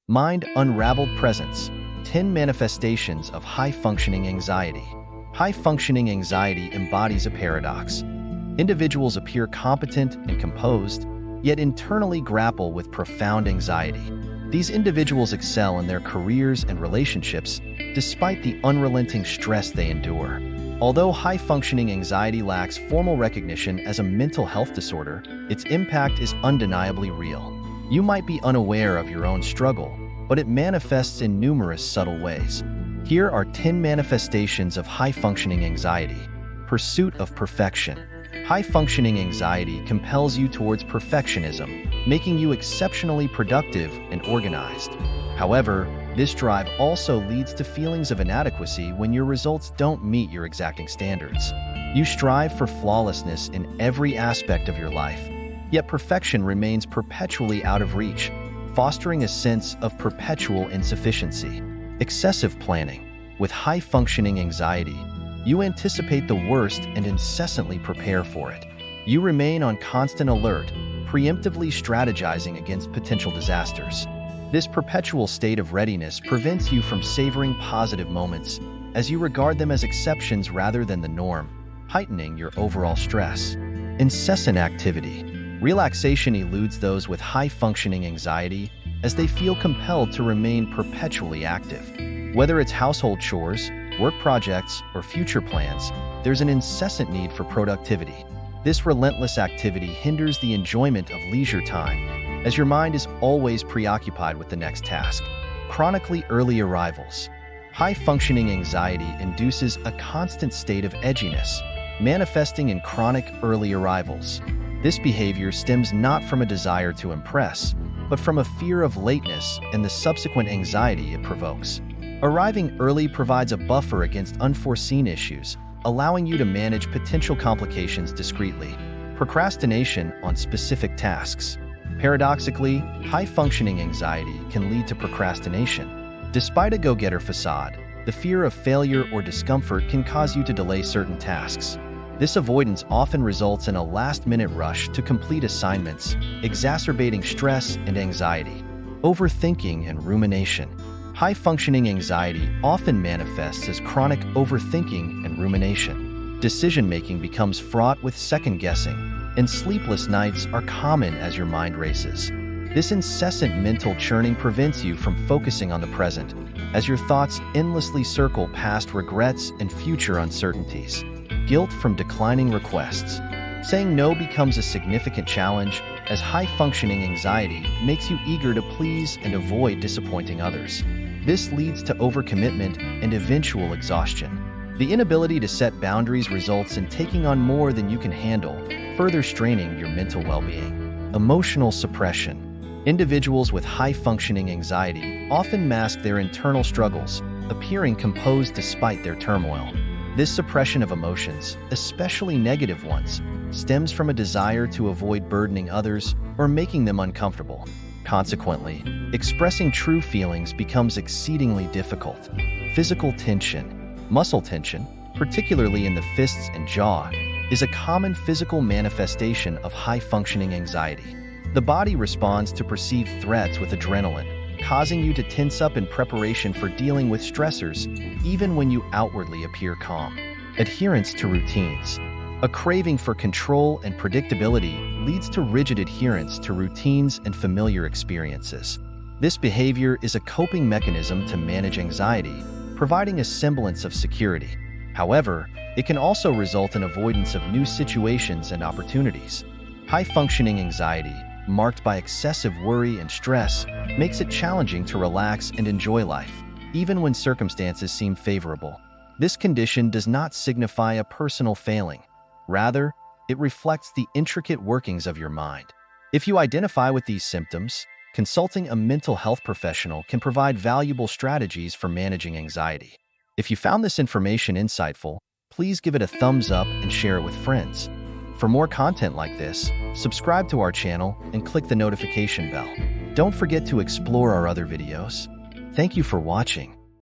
Mind Unraveled Presence, 10 Manifestations of High-Functioning Anxiety. High-functioning anxiety embodies a paradox. Individuals appear competent and composed, yet internally grapple with profound anxiety. These individuals excel in their careers and relationships despite the unrelenting stress they endure. Although high-functioning anxiety lacks formal recognition as a mental health disorder, its impact is undeniably real. You might be unaware of your own struggle, but it manifests in numerous subtle ways. Here are 10 manifestations of high-functioning anxiety. Pursuit of perfection. High-functioning anxiety compels you towards perfectionism, making you exceptionally productive and organized. However, this drive also leads to feelings of inadequacy when your results don't meet your exacting standards. You strive for flawlessness in every aspect of your life, yet perfection remains perpetually out of reach, fostering a sense of perpetual insufficiency. Excessive planning. With high-functioning anxiety, you anticipate the worst and incessantly prepare for it. You remain on constant alert, preemptively strategizing against potential disasters. This perpetual state of readiness prevents you from savoring positive moments, as you regard them as exceptions rather than the norm, heightening your overall stress. Incessant activity. Relaxation eludes those with high-functioning anxiety as they feel compelled to remain perpetually active. Whether it's household chores, work projects, or future plans, there's an incessant need for productivity. This relentless activity hinders the enjoyment of leisure time, as your mind is always preoccupied with the next task. Chronically early arrivals. High-functioning anxiety induces a constant state of edginess, manifesting in chronic early arrivals. This behavior stems not from a desire to impress, but from a fear of lateness and the subsequent anxiety it provokes. Arriving early provides a buffer against unforeseen issues, allowing you to manage potential complications discreetly. Procrastination on specific tasks. Paradoxically, high-functioning anxiety can lead to procrastination. Despite a go-getter facade, the fear of failure or discomfort can cause you to delay certain tasks. This avoidance often results in a last-minute rush to complete assignments, exacerbating stress and anxiety. Overthinking and rumination. High-functioning anxiety often manifests as chronic overthinking and rumination. Decision-making becomes fraught with second-guessing, and sleepless nights are common as your mind races. This incessant mental churning prevents you from focusing on the present, as your thoughts endlessly circle past regrets and future uncertainties. Guilt from declining requests. Saying no becomes a significant challenge, as high-functioning anxiety makes you eager to please and avoid disappointing others. This leads to overcommitment and eventual exhaustion. The inability to set boundaries results in taking on more than you can handle, further straining your mental well-being. Emotional suppression. Individuals with high-functioning anxiety often mask their internal struggles, appearing composed despite their turmoil. This suppression of emotions, especially negative ones, stems from a desire to avoid burdening others or making them uncomfortable. Consequently, expressing true feelings becomes exceedingly difficult. Physical tension. Muscle tension, particularly in the fists and jaw, is a common physical manifestation of high-functioning anxiety. The body responds to perceived threats with adrenaline, causing you to tense up in preparation for dealing with stressors, even when you outwardly appear calm. Adherence to routines. A craving for control and predictability leads to rigid adherence to routines and familiar experiences. This behavior is a coping mechanism to manage anxiety, providing a semblance of security. However, it can also result in avoidance of new situations and opportunities. High-functioning anxiety, marked by excessive worry and stress, makes it challenging to relax and enjoy life, even when circumstances seem favorable. This condition does not signify a personal failing. Rather, it reflects the intricate workings of your mind. If you identify with these symptoms, consulting a mental health professional can provide valuable strategies for managing anxiety. If you found this information insightful, please give it a thumbs up and share it with friends. For more content like this, subscribe to our channel and click the notification bell. Don't forget to explore our other videos. Thank you for watching.